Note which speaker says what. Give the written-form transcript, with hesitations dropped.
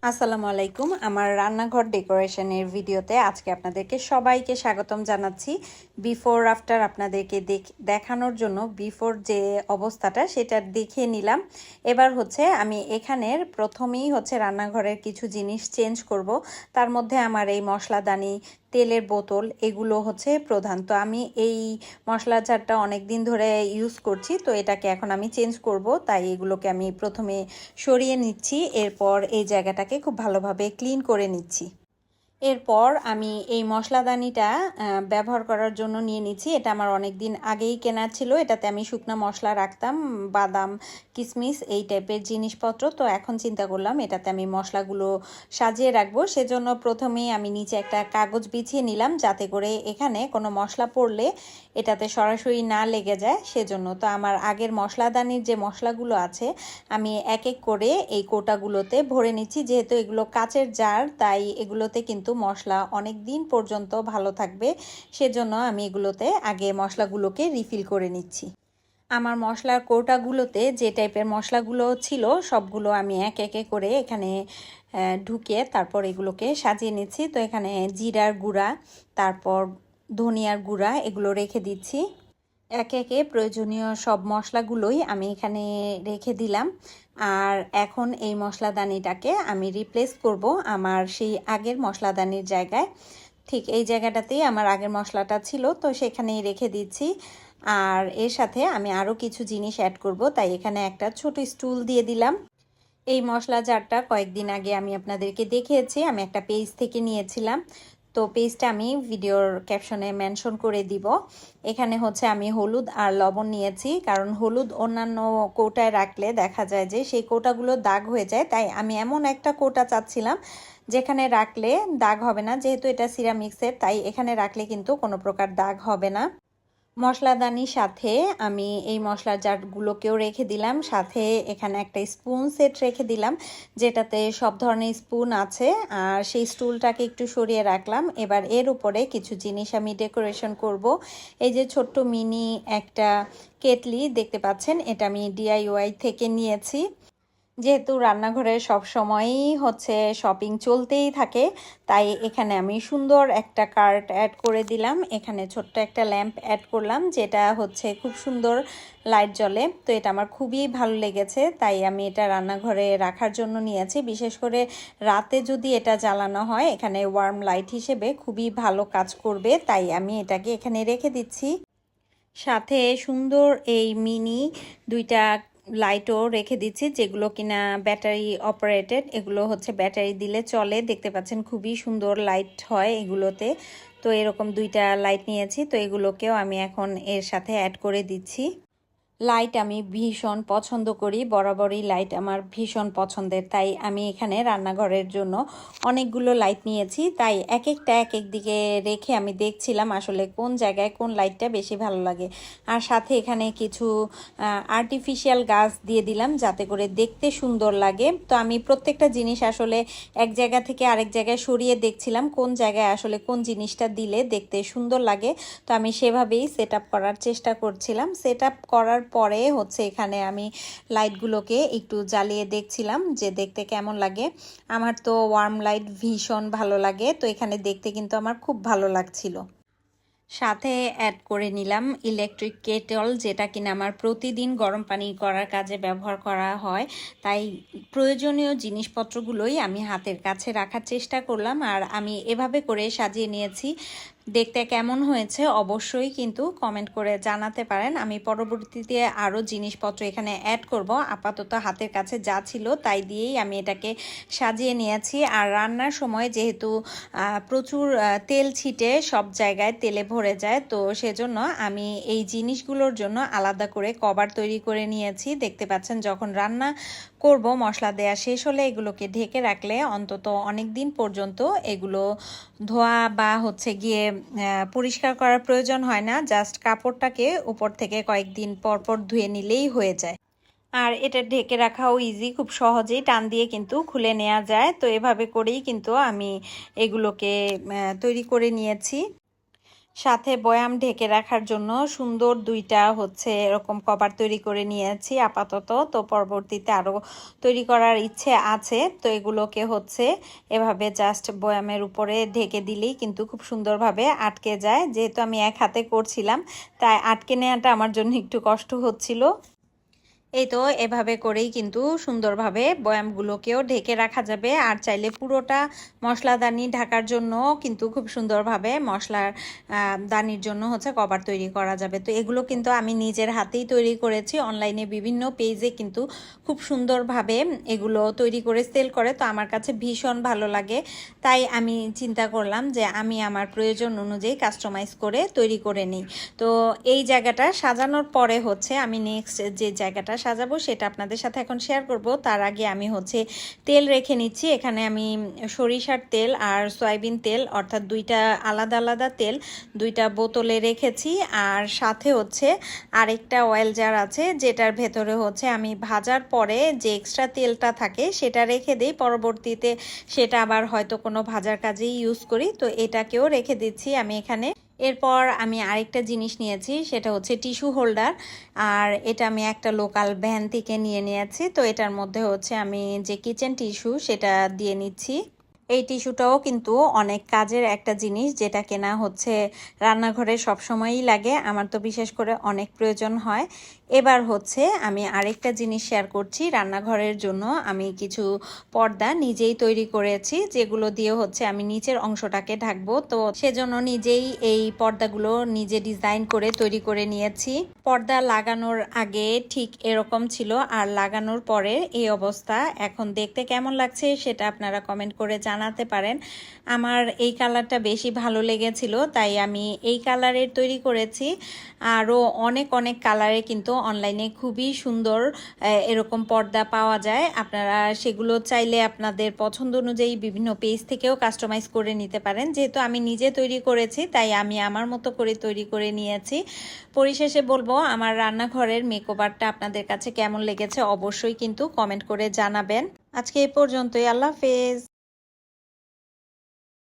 Speaker 1: আসসালামু আলাইকুম। আমার রান্নাঘর ডেকোরেশনের ভিডিওতে আজকে আপনাদেরকে সবাইকে স্বাগতম জানাচ্ছি। বিফোর আফটার আপনাদেরকে দেখানোর জন্য বিফোর যে অবস্থাটা সেটা দেখিয়ে নিলাম। এবার হচ্ছে আমি এখানের প্রথমেই হচ্ছে রান্নাঘরের কিছু জিনিস চেঞ্জ করব। তার মধ্যে আমার এই মশলাদানি, তেলের বোতল এগুলো হচ্ছে প্রধান। তো আমি এই মশলা জারটা অনেক দিন ধরে ইউজ করছি, তো এটাকে এখন আমি চেঞ্জ করব, তাই এগুলোকে আমি প্রথমে সরিয়ে নিচ্ছি। এরপর এই জায়গাটাকে খুব ভালোভাবে ক্লিন করে নিচ্ছি। এরপর আমি এই মশলাদানিটা ব্যবহার করার জন্য নিয়ে নিচ্ছি। এটা আমার অনেক দিন আগেই কেনা ছিল। এটাতে আমি শুকনো মশলা রাখতাম, বাদাম, কিশমিশ এই টাইপের জিনিসপত্র। তো এখন চিন্তা করলাম এটাতে আমি মশলাগুলো সাজিয়ে রাখবো। সেজন্য প্রথমেই আমি নিচে একটা কাগজ বিছিয়ে নিলাম, যাতে করে এখানে কোনো মশলা পড়লে এটাতে সরাসরি না লেগে যায় সেজন্য। তো আমার আগের মশলাদানির যে মশলাগুলো আছে আমি এক এক করে এই কোটাগুলোতে ভরে নিচ্ছি। যেহেতু এগুলো কাচের জার, তাই এগুলোতে কিন্তু মশলা অনেক দিন পর্যন্ত ভালো থাকবে। সেজন্য আমি এগুলোতে আগে মশলাগুলোকে রিফিল করে নিচ্ছি। আমার মশলার কৌটাগুলোতে যে টাইপের মশলাগুলো ছিল সবগুলো আমি এক একে করে এখানে ঢুকিয়ে তারপর এগুলোকে সাজিয়ে নিচ্ছি। তো এখানে জিরার গুঁড়া, তারপর ধনিয়ার গুঁড়া এগুলো রেখে দিচ্ছি। একে একে প্রয়োজনীয় সব মশলাগুলোই আমি এখানে রেখে দিলাম। আর এখন এই মশলাদানিটাকে আমি রিপ্লেস করব আমার সেই আগের মশলাদানির জায়গায়। ঠিক এই জায়গাটাতেই আমার আগের মশলাটা ছিল, তো সেখানেই রেখে দিচ্ছি। আর এর সাথে আমি আরও কিছু জিনিস অ্যাড করব, তাই এখানে একটা ছোট স্টুল দিয়ে দিলাম। এই মশলা জারটা কয়েকদিন আগে আমি আপনাদেরকে দেখিয়েছি, আমি একটা পেজ থেকে নিয়েছিলাম। তো পেজটা আমি ভিডিওর ক্যাপশনে মেনশন করে দিব। এখানে হচ্ছে আমি হলুদ আর লবণ নিয়েছি, কারণ হলুদ অন্যান্য কৌটায় রাখলে দেখা যায় যে সেই কৌটাগুলো দাগ হয়ে যায়। তাই আমি এমন একটা কৌটা চাচ্ছিলাম যেখানে রাখলে দাগ হবে না। যেহেতু এটা সিরামিক্সের, তাই এখানে রাখলে কিন্তু কোনো প্রকার দাগ হবে না। মশলাদানির সাথে আমি এই মশলার জারগুলোকেও রেখে দিলাম। সাথে এখানে একটা স্পুন সেট রেখে দিলাম, যেটাতে সব ধরনের স্পুন আছে। আর সেই স্টুলটাকে একটু সরিয়ে রাখলাম। এবার এর উপরে কিছু জিনিস আমি ডেকোরেশন করব। এই যে ছোট্ট মিনি একটা কেটলি দেখতে পাচ্ছেন, এটা আমি DIY থেকে নিয়েছি। যেহেতু রান্নাঘরে সব সময়ই হচ্ছে শপিং চলতেই থাকে, তাই এখানে আমি সুন্দর একটা কার্ট অ্যাড করে দিলাম। এখানে ছোট্ট একটা ল্যাম্প অ্যাড করলাম, যেটা হচ্ছে খুব সুন্দর লাইট জ্বলে। তো এটা আমার খুবই ভালো লেগেছে, তাই আমি এটা রান্নাঘরে রাখার জন্য নিয়েছি। বিশেষ করে রাতে যদি এটা জ্বালানো হয়, এখানে ওয়ার্ম লাইট হিসেবে খুবই ভালো কাজ করবে, তাই আমি এটাকে এখানে রেখে দিচ্ছি। সাথে সুন্দর এই মিনি দুইটা লাইটও রেখে দিচ্ছি, যেগুলো কিনা ব্যাটারি অপারেটেড। এগুলো হচ্ছে ব্যাটারি দিলে চলে। দেখতে পাচ্ছেন খুবই সুন্দর লাইট হয় এগুলোতে। তো এরকম দুইটা লাইট নিয়েছি, তো এগুলোকেও আমি এখন এর সাথে অ্যাড করে দিচ্ছি। লাইট আমি ভীষণ পছন্দ করি, বরাবরই লাইট আমার ভীষণ পছন্দের। তাই আমি এখানে রান্নাঘরের জন্য অনেকগুলো লাইট নিয়েছি। তাই এক একটা এক এক দিকে রেখে আমি দেখছিলাম আসলে কোন জায়গায় কোন লাইটটা বেশি ভালো লাগে। আর সাথে এখানে কিছু আর্টিফিশিয়াল গাছ দিয়ে দিলাম, যাতে করে দেখতে সুন্দর লাগে। তো আমি প্রত্যেকটা জিনিস আসলে এক জায়গা থেকে আরেক জায়গায় সরিয়ে দেখছিলাম কোন জায়গায় আসলে কোন জিনিসটা দিলে দেখতে সুন্দর লাগে। তো আমি সেভাবেই সেট আপ করার চেষ্টা করছিলাম। সেট আপ করার পরে হচ্ছে এখানে আমি লাইটগুলোকে একটু জ্বালিয়ে দেখছিলাম যে দেখতে কেমন লাগে। আমার তো ওয়ার্ম লাইট ভীষণ ভালো লাগে, তো এখানে দেখতে কিন্তু আমার খুব ভালো লাগছিল। সাথে অ্যাড করে নিলাম ইলেকট্রিক কেটল, যেটা কিনা আমার প্রতিদিন গরম পানি করার কাজে ব্যবহার করা হয়। তাই প্রয়োজনীয় জিনিসপত্রগুলোই আমি হাতের কাছে রাখার চেষ্টা করলাম। আর আমি এভাবে করে সাজিয়ে নিয়েছি। দেখতে কেমন হয়েছে অবশ্যই কিন্তু কমেন্ট করে জানাতে পারেন। আমি পরবর্তীতে আরও জিনিসপত্র এখানে অ্যাড করব। আপাতত হাতের কাছে যা ছিল তাই দিয়েই আমি এটাকে সাজিয়ে নিয়েছি। আর রান্নার সময় যেহেতু প্রচুর তেল ছিটে সব জায়গায় তেলে ভরে যায়, তো সেজন্য আমি এই জিনিসগুলোর জন্য আলাদা করে কভার তৈরি করে নিয়েছি। দেখতে পাচ্ছেন যখন রান্না করব মশলা দেয়া শেষ হলে এগুলোকে ঢেকে রাখলে অন্তত অনেক দিন পর্যন্ত এগুলো ধোয়া বা হচ্ছে গিয়ে পরিষ্কার করার প্রয়োজন হয় না। জাস্ট কাপড়টাকে উপর থেকে কয়েকদিন পর পর ধুয়ে নিলেই হয়ে যায়। আর এটা ঢেকে রাখাও ইজি, খুব সহজেই টান দিয়ে কিন্তু খুলে নেওয়া যায়। তো এভাবে করেই কিন্তু আমি এগুলোকে তৈরি করে নিয়েছি। সাথে বয়াম ঢেকে রাখার জন্য সুন্দর দুইটা হচ্ছে এরকম কভার তৈরি করে নিয়েছি আপাতত। তো পরবর্তীতে আরও তৈরি করার ইচ্ছে আছে। তো এগুলোকে হচ্ছে এভাবে জাস্ট বয়ামের উপরে ঢেকে দিলেই কিন্তু খুব সুন্দরভাবে আটকে যায়। যেহেতু আমি এক হাতে করছিলাম তাই আটকে নেওয়াটা আমার জন্য একটু কষ্ট হচ্ছিল। এই তো এভাবে করেই কিন্তু সুন্দরভাবে বয়ামগুলোকেও ঢেকে রাখা যাবে। আর চাইলে পুরোটা মশলাদানি ঢাকার জন্য কিন্তু খুব সুন্দরভাবে মশলার দানির জন্য হচ্ছে কভার তৈরি করা যাবে। তো এগুলো কিন্তু আমি নিজের হাতেই তৈরি করেছি। অনলাইনে বিভিন্ন পেজে কিন্তু খুব সুন্দরভাবে এগুলো তৈরি করে সেল করে। তো আমার কাছে ভীষণ ভালো লাগে, তাই আমি চিন্তা করলাম যে আমি আমার প্রয়োজন অনুযায়ী কাস্টমাইজ করে তৈরি করে নিই। তো এই জায়গাটা সাজানোর পরে হচ্ছে আমি নেক্সট যে জায়গাটা সাজাবো সেটা আপনাদের সাথে এখন শেয়ার করব। তার আগে আমি হচ্ছে তেল রেখে নিচ্ছি। এখানে আমি সরিষার তেল আর সয়াবিন তেল অর্থাৎ দুইটা আলাদা আলাদা তেল দুইটা বোতলে রেখেছি। আর সাথে হচ্ছে আরেকটা অয়েল জার আছে যেটার ভেতরে হচ্ছে আমি ভাজার পরে যে এক্সট্রা তেলটা থাকে সেটা রেখে দিই, পরবর্তীতে সেটা আবার হয়তো কোনো ভাজার কাজেই ইউজ করি। তো এটাকেও রেখে দিচ্ছি আমি এখানে। এরপর আমি আরেকটা জিনিস নিয়েছি, সেটা হচ্ছে টিস্যু হোল্ডার। আর এটা আমি একটা লোকাল ভ্যান থেকে নিয়েছি। তো এটার মধ্যে হচ্ছে আমি যে কিচেন টিস্যু সেটা দিয়ে নিচ্ছি। এই টিস্যুটাও কিন্তু অনেক কাজের একটা জিনিস, যেটা কেনা হচ্ছে রান্নাঘরে সবসময়ই লাগে। আমার তো বিশেষ করে অনেক প্রয়োজন হয়। এবার হচ্ছে আমি আরেকটা জিনিস শেয়ার করছি। রান্নাঘরের জন্য আমি কিছু পর্দা নিজেই তৈরি করেছি, যেগুলো দিয়ে হচ্ছে আমি নিচের অংশটাকে ঢাকবো। তো সেজন্য নিজেই এই পর্দাগুলো নিজে ডিজাইন করে তৈরি করে নিয়েছি। পর্দা লাগানোর আগে ঠিক এরকম ছিল, আর লাগানোর পরে এই অবস্থা। এখন দেখতে কেমন লাগছে সেটা আপনারা কমেন্ট করে জানাতে পারেন। আমার এই কালারটা বেশি ভালো লেগেছিল, তাই আমি এই কালারের তৈরি করেছি। আরও অনেক অনেক কালারে কিন্তু অনলাইনে খুবই সুন্দর এরকম পর্দা পাওয়া যায়। আপনারা সেগুলো চাইলে আপনাদের পছন্দ অনুযায়ী বিভিন্ন পেজ থেকেও কাস্টমাইজ করে নিতে পারেন। যেহেতু আমি নিজে তৈরি করেছি তাই আমি আমার মতো করে তৈরি করে নিয়েছি। পরিশেষে বলবো আমার রান্নাঘরের মেকওভারটা আপনাদের কাছে কেমন লেগেছে অবশ্যই কিন্তু কমেন্ট করে জানাবেন। আজকে এই পর্যন্তই। আল্লাহ হাফেজ।